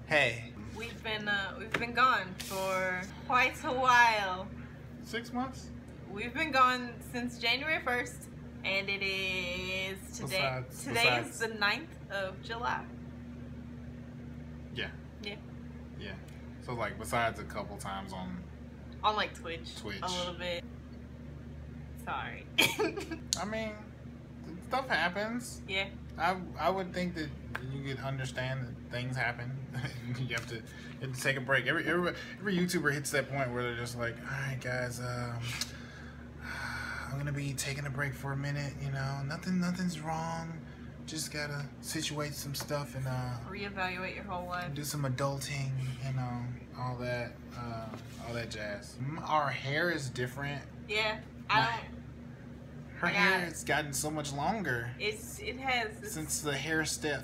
Hey. We've been gone for quite a while. 6 months? We've been gone since January 1st, and it is today. Today is the 9th of July. Yeah. Yeah. Yeah. So like besides a couple times on like Twitch. A little bit. Sorry. I mean, stuff happens. Yeah. I would think that you could understand that things happen. you have to take a break. Every YouTuber hits that point where they're just like, all right, guys, I'm gonna be taking a break for a minute. You know, nothing's wrong. Just gotta situate some stuff and reevaluate your whole life. Do some adulting, you know, all that jazz. Our hair is different. Yeah, Her hair has gotten so much longer. It has since the haircut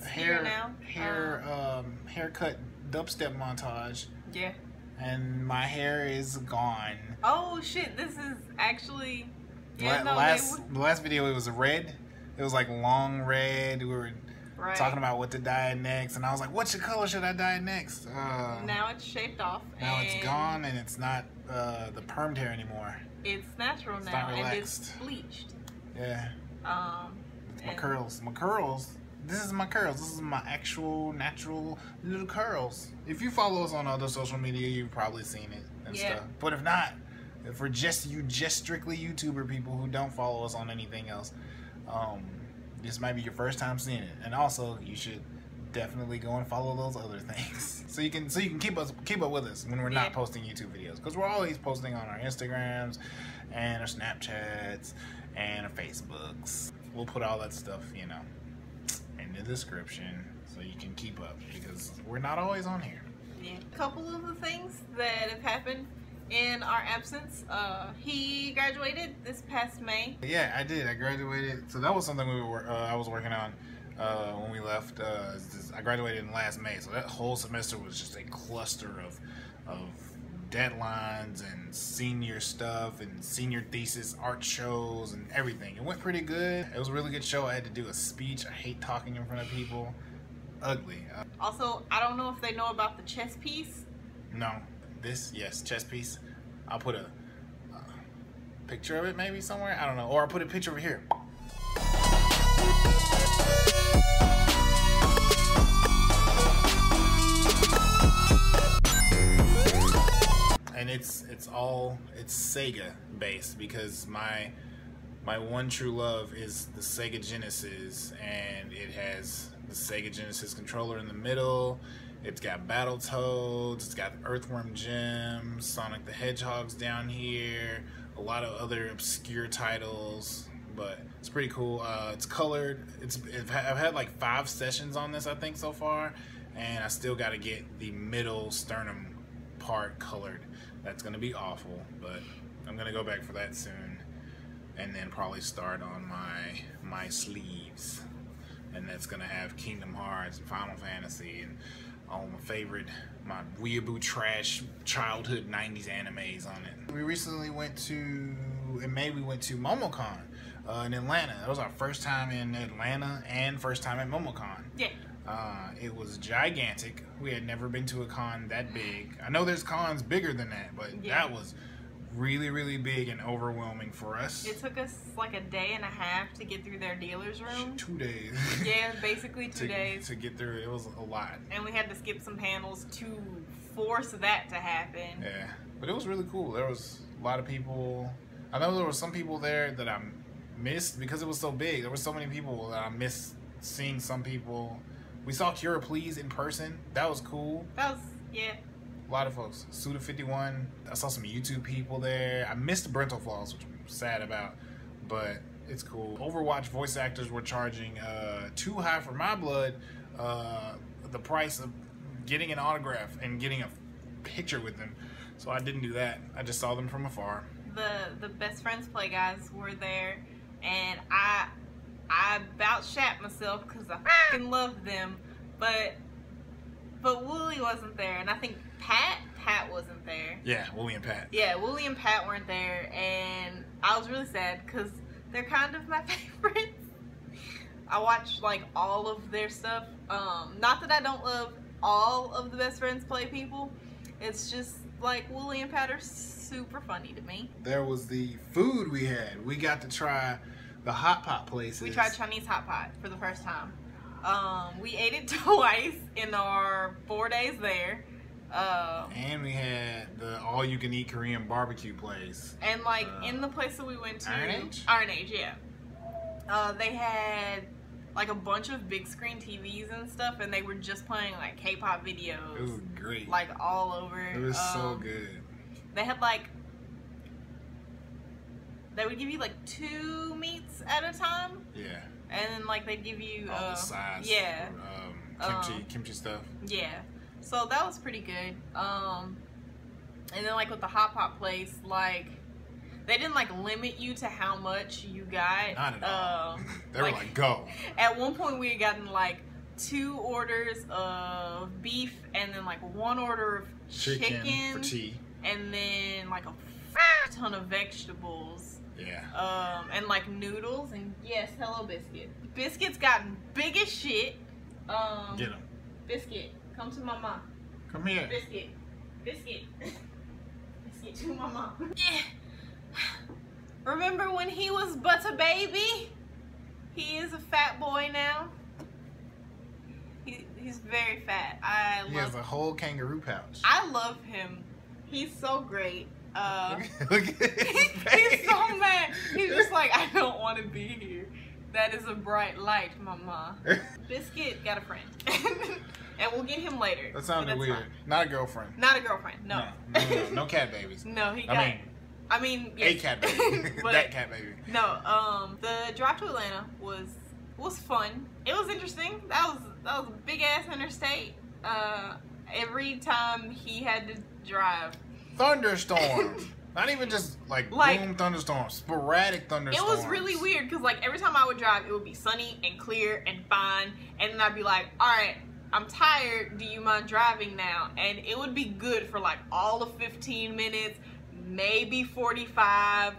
dubstep montage. Yeah. And my hair is gone. Oh shit! This is actually. Yeah, the last video it was red. It was like long red. We were talking about what to dye next, and I was like, "What color should I dye next?" Now it's shaved off. Now it's gone, and it's not the permed hair anymore. It's natural now, and it's bleached. Yeah. My curls. This is my curls. This is my actual natural little curls. If you follow us on other social media, you've probably seen it and stuff. But if not, if we're just strictly YouTuber people who don't follow us on anything else, this might be your first time seeing it. And also, you should definitely go and follow those other things so you can keep up with us when we're not posting YouTube videos, because we're always posting on our Instagrams and our Snapchats and our Facebooks. We'll put all that stuff, you know, in the description so you can keep up, because we're not always on here. Yeah. A couple of the things that have happened in our absence. He graduated this past May. Yeah, I did. I graduated. So that was something I was working on when we left. I graduated in last May, so that whole semester was just a cluster of deadlines and senior stuff and senior thesis art shows and everything. It went pretty good. It was a really good show. I had to do a speech. I hate talking in front of people. Ugly. Also, I don't know if they know about the chess piece. No. Yes, chess piece. I'll put a picture of it maybe somewhere. I don't know. Or I'll put a picture over here. And it's Sega based, because my one true love is the Sega Genesis, and it has the Sega Genesis controller in the middle. It's got Battletoads, it's got Earthworm Jim, Sonic the Hedgehog's down here, a lot of other obscure titles, but it's pretty cool. It's colored. I've had like 5 sessions on this, I think, so far, and I still got to get the middle sternum part colored. That's gonna be awful, but I'm gonna go back for that soon, and then probably start on my sleeves, and that's gonna have Kingdom Hearts and Final Fantasy and all my weeaboo trash childhood 90s animes on it. We recently went to, in May, we went to MomoCon in Atlanta. That was our first time in Atlanta and first time at MomoCon. Yeah. It was gigantic. We had never been to a con that big. I know there's cons bigger than that, but that was really, really big and overwhelming for us. It took us like a day and a half to get through their dealer's room. 2 days. Yeah, basically 2 days. To get through it. It was a lot. And we had to skip some panels to force that to happen. Yeah, but it was really cool. There was a lot of people. I know there were some people there that I missed because it was so big. There were so many people that I missed seeing some people. We saw Cura Please in person. That was cool. That was, yeah. A lot of folks. Suda51. I saw some YouTube people there. I missed Brental Falls, which I'm sad about, but it's cool. Overwatch voice actors were charging too high for my blood, the price of getting an autograph and getting a picture with them. So I didn't do that. I just saw them from afar. The Best Friends Play guys were there, and I about shat myself because I fucking loved them, but Wooly wasn't there, and I think Pat wasn't there. Yeah, Wooly and Pat. Yeah, Wooly and Pat weren't there, and I was really sad because they're kind of my favorites. I watched like all of their stuff. Not that I don't love all of the Best Friends Play people. It's just like Wooly and Pat are super funny to me. There was the food we had. We got to try the hot pot places. We tried Chinese hot pot for the first time. We ate it twice in our 4 days there. And we had the all-you-can-eat Korean barbecue place. And like in the place that we went to, Iron Age, yeah. They had like a bunch of big screen TVs and stuff, and they were just playing like K-pop videos. It was great. Like all over. It was so good. They had like, they would give you like 2 meats at a time. Yeah. And then like they'd give you all the sides. Yeah. Kimchi stuff. Yeah. So that was pretty good. And then like with the hot pot place, like they didn't like limit you to how much you got. Not at all. They were like, go. At one point we had gotten like 2 orders of beef and then like 1 order of chicken for tea. And then like a ton of vegetables. Yeah. And like noodles and yes, hello Biscuit. Biscuit's gotten big as shit. Get him. Biscuit, come to mama. Come here. Biscuit. Biscuit. Biscuit to mama. Remember when he was but a baby? He is a fat boy now. He's very fat. He has a whole kangaroo pouch. I love him. He's so great. Look at his face. He's so mad. He's just like, I don't want to be here. That is a bright light, mama. Biscuit got a friend. And we'll get him later. That sounded weird. Fine. Not a girlfriend. Not a girlfriend, no. No cat babies. No, he got... I mean, yes. A cat baby. That cat baby. No, the drive to Atlanta was fun. It was interesting. That was a big ass interstate. Every time he had to drive. Thunderstorms. Not even just like boom thunderstorms. Sporadic thunderstorms. It was really weird because like every time I would drive, it would be sunny and clear and fine, and then I'd be like, all right, I'm tired. Do you mind driving now? And it would be good for like all of 15 minutes, maybe 45,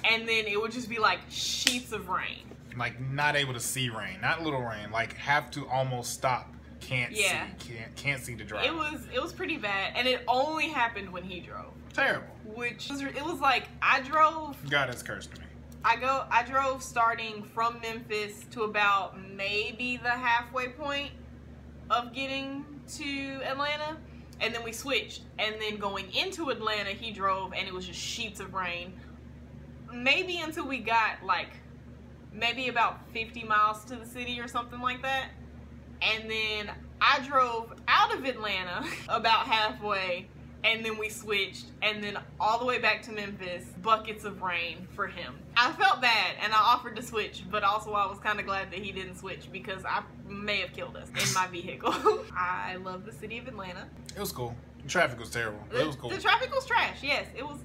and then it would just be like sheets of rain. Like not able to see rain, not little rain. Like have to almost stop. Can't see to drive. It was pretty bad, and it only happened when he drove. Terrible. It was like I drove. God has cursed me. I drove starting from Memphis to about maybe the halfway point of getting to Atlanta, and then we switched. And then going into Atlanta, he drove, and it was just sheets of rain. Maybe until we got like maybe about 50 miles to the city or something like that. And then I drove out of Atlanta about halfway, and then we switched, and then all the way back to Memphis, buckets of rain for him. I felt bad, and I offered to switch, but also I was kind of glad that he didn't switch because I may have killed us in my vehicle. I love the city of Atlanta. It was cool. The traffic was terrible. It was cool. The traffic was trash, yes. It was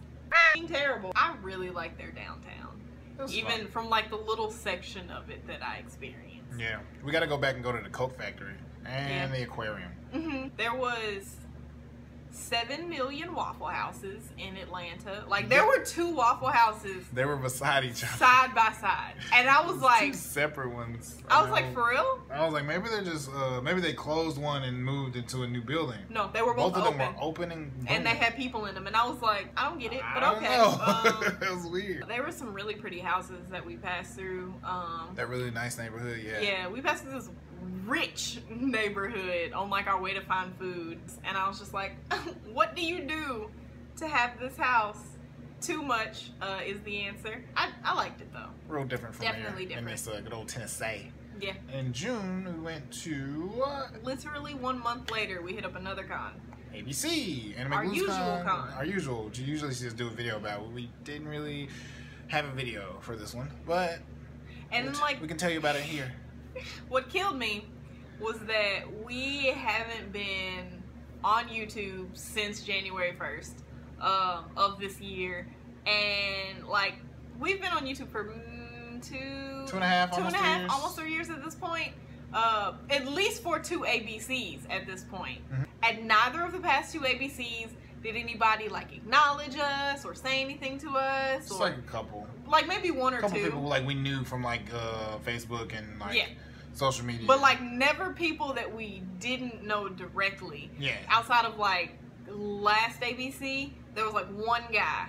terrible. I really like their downtown. Even fun. From like the little section of it that I experienced. Yeah, we got to go back and go to the Coke factory and the aquarium. There was 7 million Waffle Houses in Atlanta. Like there were 2 Waffle Houses. They were beside each other, side by side, and I was like 2 separate ones. I was like, for real? I was like, maybe they're just maybe they closed one and moved into a new building. No, they were both of them were open and they had people in them, and I was like, I don't get it, but okay. It was weird. There were some really pretty houses that we passed through. That really nice neighborhood, yeah. Yeah, we passed through this rich neighborhood on like our way to find food, and I was just like, what do you do to have this house? Too much is the answer. I liked it though. Real different from Definitely here. different. In this good old Tennessee. Yeah. In June we went to literally 1 month later we hit up another con. ABC. Our usual con. Our usual. You usually just do a video about it. We didn't really have a video for this one, but and then, like, we can tell you about it here. What killed me was that we haven't been on YouTube since January 1st of this year, and like we've been on YouTube for two and a half, almost 3 years at this point. At least for 2 ABCs at this point. At neither of the past 2 ABCs did anybody like acknowledge us or say anything to us. Just like a couple. Like maybe 1 or 2. People like we knew from like Facebook and like social media. But like never people that we didn't know directly. Yeah. Outside of like last ABC, there was like one guy.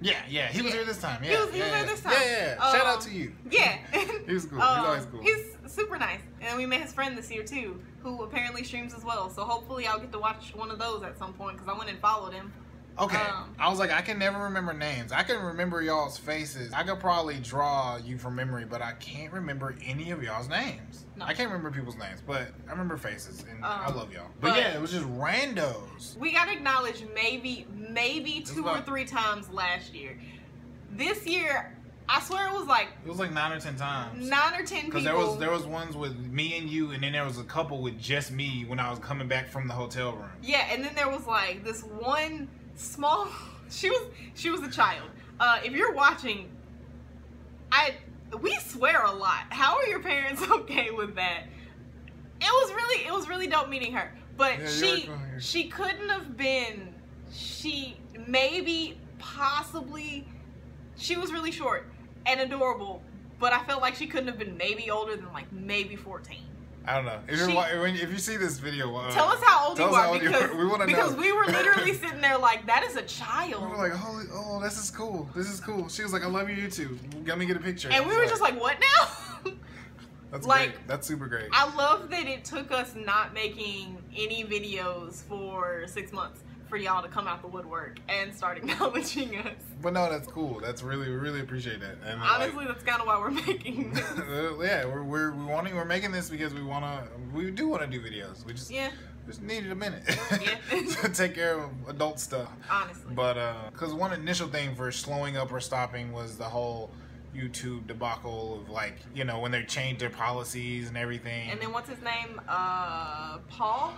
Yeah, he was here this time. Yeah, he was here this time. Yeah. Shout out to you. Yeah. He was cool. He's always cool. He's super nice. And we met his friend this year too, who apparently streams as well. So hopefully I'll get to watch one of those at some point because I went and followed him. Okay. I was like, I can never remember names. I can remember y'all's faces. I could probably draw you from memory, but I can't remember any of y'all's names. No. I can't remember people's names, but I remember faces, and I love y'all. But yeah, it was just randos. We got acknowledged maybe 2 or 3 times last year. This year, I swear it was like 9 or 10 times. 9 or 10 people. Because there was ones with me and you, and then there was a couple with just me when I was coming back from the hotel room. Yeah, and then there was like this one small. She was a child. If you're watching, we swear a lot. How are your parents okay with that? It was really dope meeting her. But yeah, she couldn't have been. Possibly. She was really short and adorable, but I felt like she couldn't have been maybe older than like maybe 14. I don't know. If you see this video, tell us how old you are because we want to know. Because we were literally sitting there like, that is a child. We were like, oh, this is cool. This is cool. She was like, I love you too. Let me get a picture. And we were just like, what now? That's like, great. That's super great. I love that it took us not making any videos for 6 months for y'all to come out the woodwork and start acknowledging us. But no, that's cool. That's we really appreciate that. And honestly, that's kind of why we're making this. Yeah, we're making this because we do want to do videos. We just needed a minute to take care of adult stuff. Honestly. But because one initial thing for slowing up or stopping was the whole YouTube debacle of like, you know, when they changed their policies and everything. And then what's his name? Paul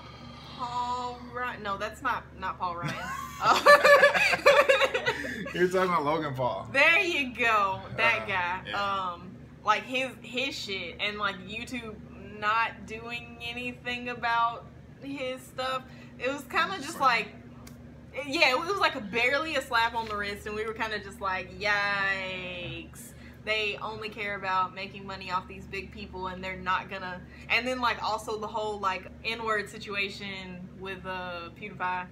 Ryan? No, that's not Paul Ryan. You're talking about Logan Paul. There you go, that guy. Yeah. Like his shit and like YouTube not doing anything about his stuff. It was kind of just like, yeah, it was like barely a slap on the wrist, and we were kind of just like, yikes. They only care about making money off these big people, and they're not gonna. And then like also the whole like N-word situation with PewDiePie,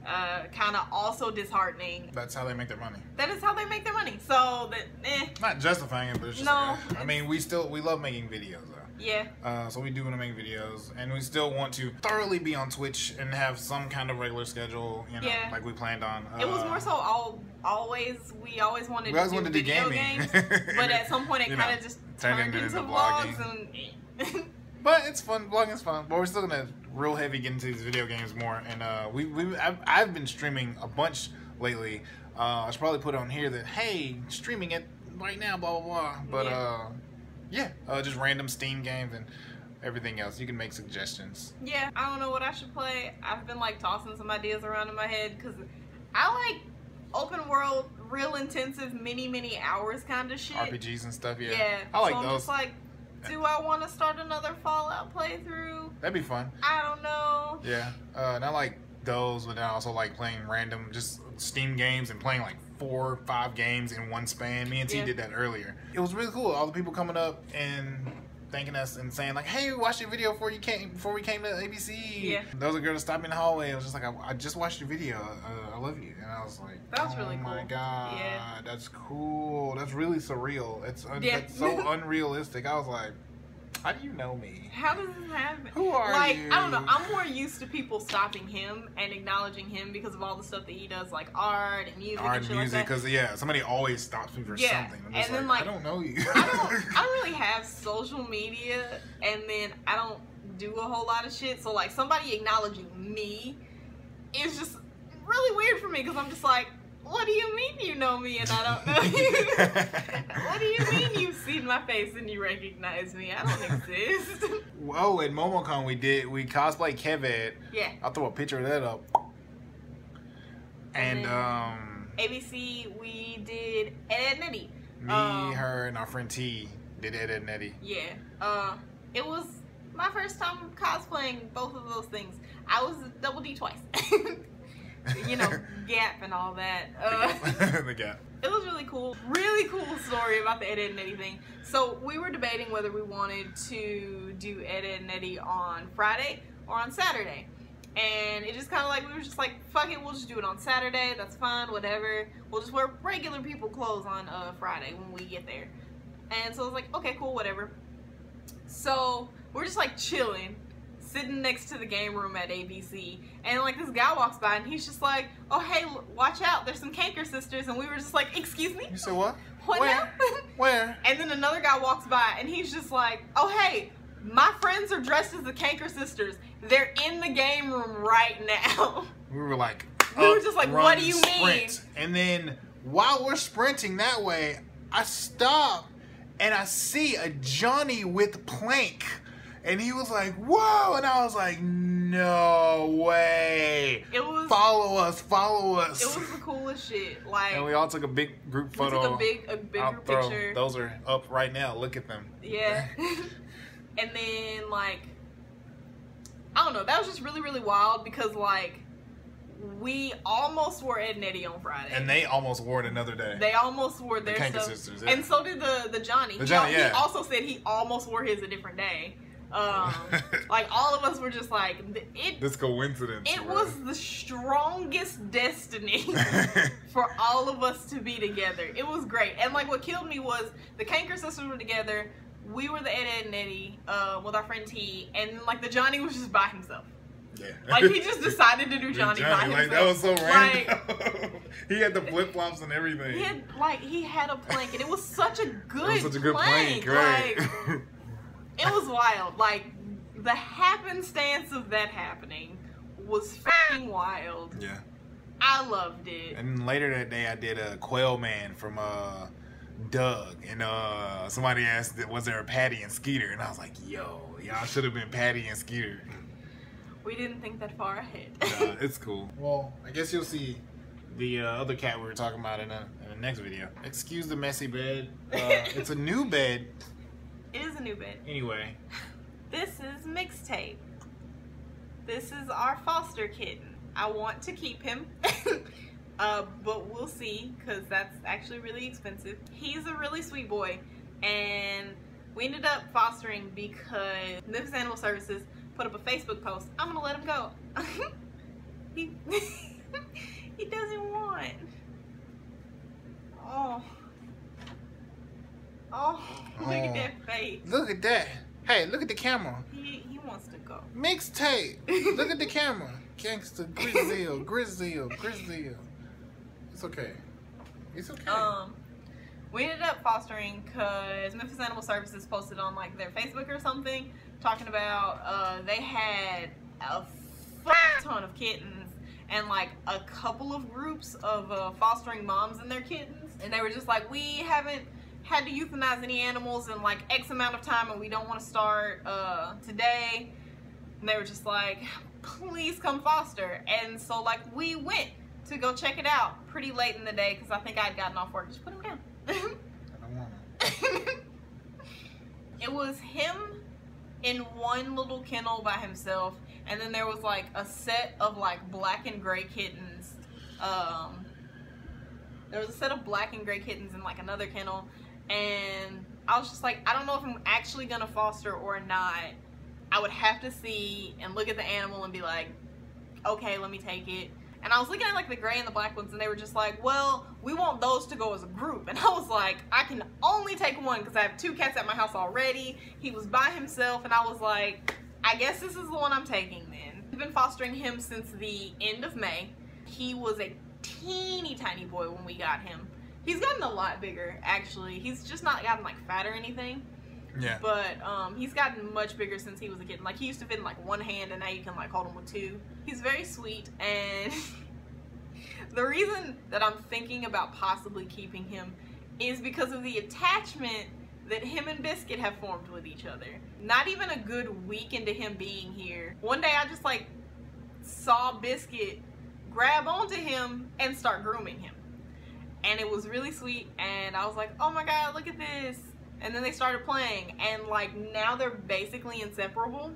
kind of also disheartening. That's how they make their money. That is how they make their money. So that not justifying it, but it's just like, I mean, we love making videos though. Yeah. So we do want to make videos, and we still want to thoroughly be on Twitch and have some kind of regular schedule, you know, like we planned on. It was more so we always wanted to do video games, but at some point it kind of just turned into vlogs and. But it's fun. Vlogging's fun. But we're still gonna real heavy get into these video games more, and I've been streaming a bunch lately. I should probably put on here that hey, streaming it right now, blah blah blah. But just random Steam games and everything else. You can make suggestions. Yeah, I don't know what I should play. I've been like tossing some ideas around in my head because I like open world, real intensive, many hours kind of shit. RPGs and stuff. Yeah. I like those. I'm just like, do I want to start another Fallout playthrough? That'd be fun. I don't know. Yeah. And I like those, but then I also like playing random just Steam games and playing like 4 or 5 games in one span. Me and T did that earlier. It was really cool. All the people coming up and thanking us and saying like, "Hey, we watched your video before we came to ABC." Yeah. There was a girl that stopped me in the hallway. I was just like, "I just watched your video. I love you." And I was like, "That was really cool." Oh my god, that's cool. That's really surreal. That's so unrealistic. I was like, how do you know me? How does this happen? Who are you? I don't know. I'm more used to people stopping him and acknowledging him because of all the stuff that he does, like art and music. Art and music, because somebody always stops me for something. I'm just and then I don't know you. I don't really have social media, and then I don't do a whole lot of shit. So like somebody acknowledging me is just really weird for me because I'm just like, what do you mean you know me and I don't know you? What do you mean you've seen my face and you recognize me? I don't exist. Whoa, at MomoCon we cosplayed Kevin. Yeah. I'll throw a picture of that up. And ABC, we did Ed, Ed, Nettie. Me, her, and our friend T did Ed, Ed, Nettie. Yeah. It was my first time cosplaying both of those things. I was double D twice. you know, Gap and all that. The Gap. It was really cool. Really cool story about the Ed, Edd, and Eddy thing. So we were debating whether we wanted to do Ed, Edd, and Eddy on Friday or on Saturday. And it just kind of like, we were just like, fuck it, we'll just do it on Saturday. That's fine, whatever. We'll just wear regular people clothes on Friday when we get there. And so I was like, okay, cool, whatever. So we're just like chilling, sitting next to the game room at ABC, and like this guy walks by and he's just like, oh hey, watch out, there's some Canker sisters. And we were just like, excuse me? You said what? What Where? now? Where? And then another guy walks by and he's just like, oh hey, my friends are dressed as the Canker sisters. They're in the game room right now. We were like, we were just like, what do you mean? And then while we're sprinting that way, I stop and I see a Johnny with plank. And he was like, whoa! And I was like, no way! It was, follow us, follow us. It was the coolest shit. Like, and we all took a big group photo. We took a big group picture. Those are up right now. Look at them. Yeah. And then like, I don't know. That was just really, really wild because like, we almost wore Ed and Eddy on Friday. And they almost wore it another day. They almost wore their Canker stuff. sisters, yeah. And so did the Johnny. The Johnny, yeah. He also said he almost wore his a different day. Like all of us were just like, this coincidence. It was the strongest destiny for all of us to be together. It was great. And like what killed me was the Canker sisters were together. We were the Ed, Edd, and Eddy with our friend T, and like the Johnny was just by himself. Yeah. Like he just decided to do Johnny by himself. Like that was so random. Like, he had the flip flops and everything. He had a plank, and it was such a good. It was such a good plank, right? Like, it was wild. Like the happenstance of that happening was fucking wild. Yeah. I loved it. And later that day, I did a Quail Man from Doug, and somebody asked, was there a Patty and Skeeter? And I was like, yo, y'all should have been Patty and Skeeter. We didn't think that far ahead. It's cool. Well, I guess you'll see the other cat we were talking about in the next video. Excuse the messy bed. It's a new bed. It is a new bed. Anyway. This is Mixtape. This is our foster kitten. I want to keep him. But we'll see, because that's actually really expensive. He's a really sweet boy, and we ended up fostering because Memphis Animal Services put up a Facebook post. I'm gonna let him go. he doesn't want. Oh, look at that face. Look at that. Hey, look at the camera. He wants to go. Mixtape. Look at the camera. Gangsta, Grizzly. It's okay. It's okay. We ended up fostering because Memphis Animal Services posted on like their Facebook or something talking about they had a fuck ton of kittens and like a couple of groups of fostering moms and their kittens, and they were just like, we haven't had to euthanize any animals in like X amount of time and we don't want to start today. And they were just like, please come foster. And so like we went to go check it out pretty late in the day because I think I'd gotten off work. Just put him down. I don't want to. It was him in one little kennel by himself, and then there was like a set of like black and gray kittens. There was a set of black and gray kittens in like another kennel, and I was just like, I don't know if I'm actually gonna foster or not. I would have to see and look at the animal and be like, okay, let me take it. And I was looking at like the gray and the black ones, and they were just like, well, we want those to go as a group. And I was like, I can only take one because I have 2 cats at my house already. He was by himself, and I was like, I guess this is the one I'm taking then. I've been fostering him since the end of May. He was a teeny tiny boy when we got him. He's gotten a lot bigger, actually. He's just not gotten like fat or anything. Yeah. But he's gotten much bigger since he was a kid. Like he used to fit in like one hand, and now you can like hold him with 2. He's very sweet, and the reason that I'm thinking about possibly keeping him is because of the attachment that him and Biscuit have formed with each other. Not even a good week into him being here, one day I just like saw Biscuit grab onto him and start grooming him, and it was really sweet, and I was like, oh my god, look at this. And then they started playing, and like now they're basically inseparable.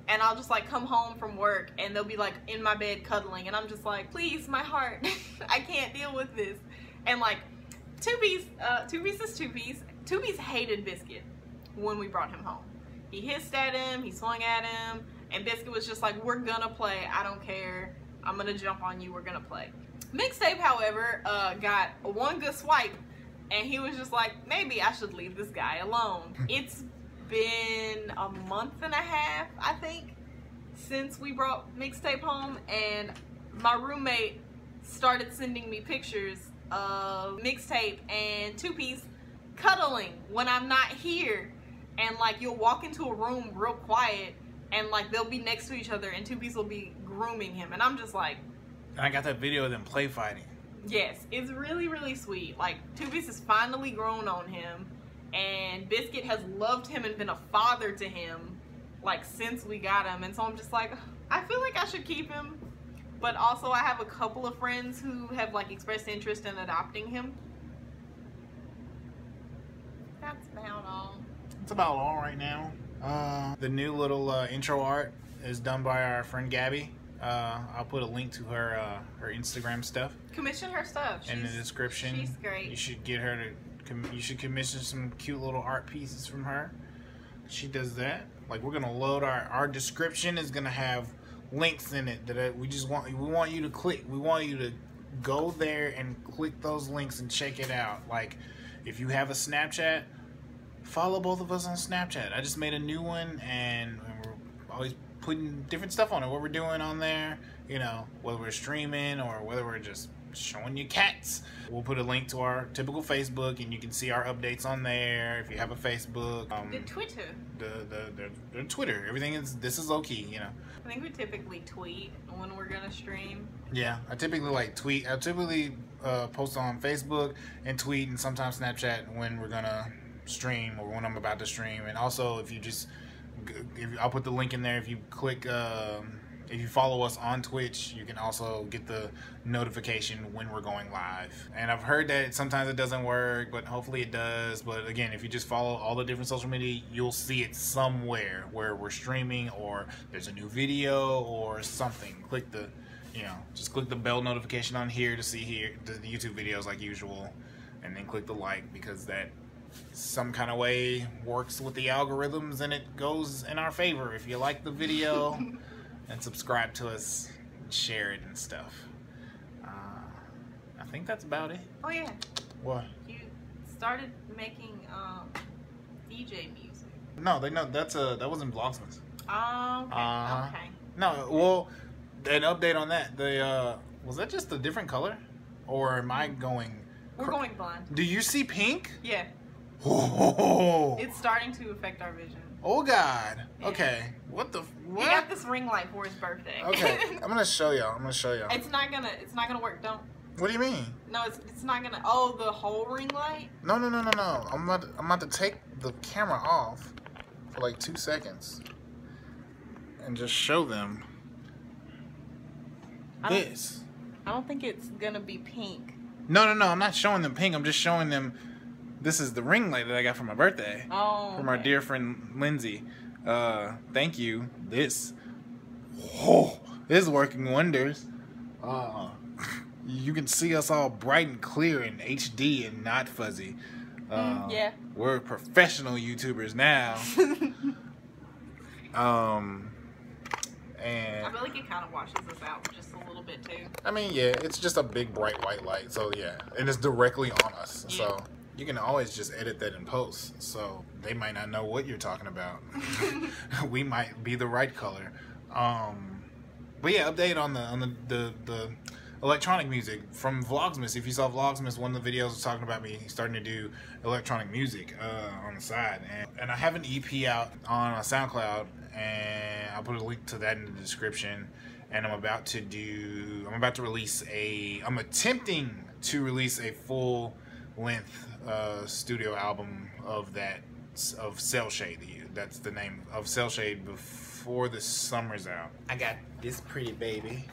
and I'll just like come home from work and they'll be like in my bed cuddling, and I'm just like, please, my heart, I can't deal with this. And like Two Piece hated Biscuit when we brought him home. He hissed at him, he swung at him, and Biscuit was just like, we're gonna play, I don't care, I'm gonna jump on you, we're gonna play. Mixtape, however, got one good swipe, and he was just like, maybe I should leave this guy alone. It's been a month and a half, I think, since we brought Mixtape home, and my roommate started sending me pictures of Mixtape and Two Piece cuddling when I'm not here. And like, you'll walk into a room real quiet and like they'll be next to each other and Two Piece will be grooming him, and I'm just like, and I got that video of them play fighting. Yes, it's really, really sweet. Like, Two Piece has finally grown on him, and Biscuit has loved him and been a father to him like since we got him. And so I'm just like, I feel like I should keep him, but also I have a couple of friends who have like expressed interest in adopting him. That's about all. That's about all right now. The new little intro art is done by our friend Gabby. I'll put a link to her her Instagram stuff. Commission her stuff in the description. She's great. You should get her to. You should commission some cute little art pieces from her. She does that. Like, we're gonna load our description is gonna have links in it that we want you to click. We want you to go there and click those links and check it out. Like, if you have a Snapchat, follow both of us on Snapchat. I just made a new one, and we're always putting different stuff on it. What we're doing on there, you know, whether we're streaming or whether we're just showing you cats. We'll put a link to our typical Facebook, and you can see our updates on there if you have a Facebook. The Twitter. The Twitter. Everything is This Is Lowkey, you know. I think we typically tweet when we're gonna stream. Yeah, I typically like tweet. I typically post on Facebook and tweet, and sometimes Snapchat when we're gonna stream or when I'm about to stream. And also, I'll put the link in there. If you click, if you follow us on Twitch, you can also get the notification when we're going live. And I've heard that sometimes it doesn't work, but hopefully it does. But again, if you just follow all the different social media, you'll see it somewhere where we're streaming or there's a new video or something. Click the, just click the bell notification on here to see the YouTube videos like usual, and then click the like, because that some kind of way works with the algorithms and it goes in our favor if you like the video. And subscribe to us and share it and stuff. I think that's about it. Oh yeah. What? You started making DJ music. No, that wasn't Vlogsmas. Oh, okay. Okay. No, well, an update on that. Was that just a different color, or am I going? We're going blind. Do you see pink? Yeah. Oh. It's starting to affect our vision. Oh God. Yeah. Okay. What? He got this ring light for his birthday. Okay. I'm gonna show y'all. It's not gonna work. Don't. What do you mean? No, it's not gonna. Oh, the whole ring light? No. I'm about to take the camera off for like 2 seconds and just show them this. I don't think it's gonna be pink. No. I'm not showing them pink. I'm just showing them. This is the ring light that I got for my birthday. Oh. From our dear friend Lindsay. Thank you. This is working wonders. You can see us all bright and clear in HD and not fuzzy. Yeah. We're professional YouTubers now. And I feel like it kind of washes us out just a little bit too. I mean, yeah, it's just a big bright white light. So yeah, and it's directly on us. Yeah. So you can always just edit that in post, so they might not know what you're talking about. We might be the right color. But yeah, update on the electronic music from Vlogsmas. If you saw Vlogsmas, one of the videos was talking about me starting to do electronic music on the side, and I have an EP out on SoundCloud, and I'll put a link to that in the description. And I'm attempting to release a full length studio album of Cell Shade. That's the name of Cell Shade before the summer's out. I got this pretty baby.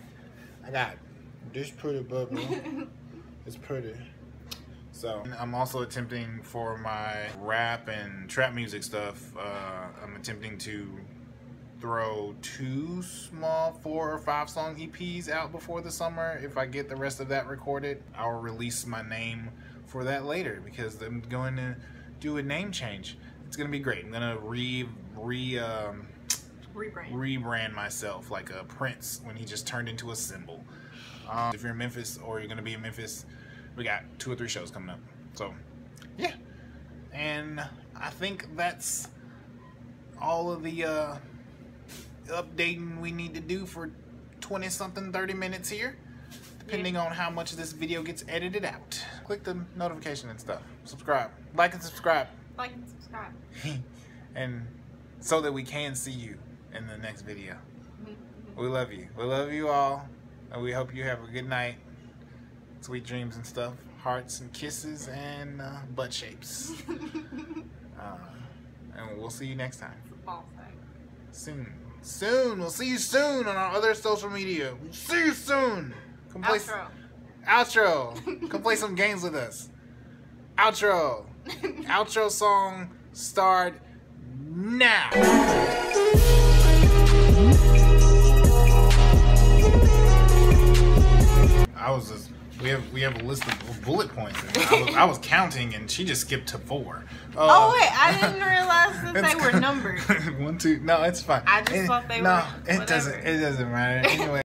I got this pretty baby. It's pretty. So I'm also attempting for my rap and trap music stuff. I'm attempting to throw 2 small 4 or 5 song EPs out before the summer. If I get the rest of that recorded, I'll release my name for that later because I'm going to do a name change. It's gonna be great. I'm gonna rebrand myself like a Prince when he just turned into a symbol. If you're in Memphis or you're gonna be in Memphis, we got 2 or 3 shows coming up. So yeah, and I think that's all of the updating we need to do for 20 something 30 minutes here, depending on how much this video gets edited out. Click the notification and stuff. Subscribe, like and subscribe. Like and subscribe. And so that we can see you in the next video. We love you. We love you all. And we hope you have a good night. Sweet dreams and stuff. Hearts and kisses and butt shapes. And we'll see you next time. Soon. Soon. We'll see you soon on our other social media. We'll see you soon. Outro. Come play some games with us. Outro. Outro song start now. We have a list of bullet points. And I was counting, and she just skipped to 4. Oh wait, I didn't realize that they were numbered. 1, 2. No, it's fine. I just thought they were. No, it doesn't matter anyway.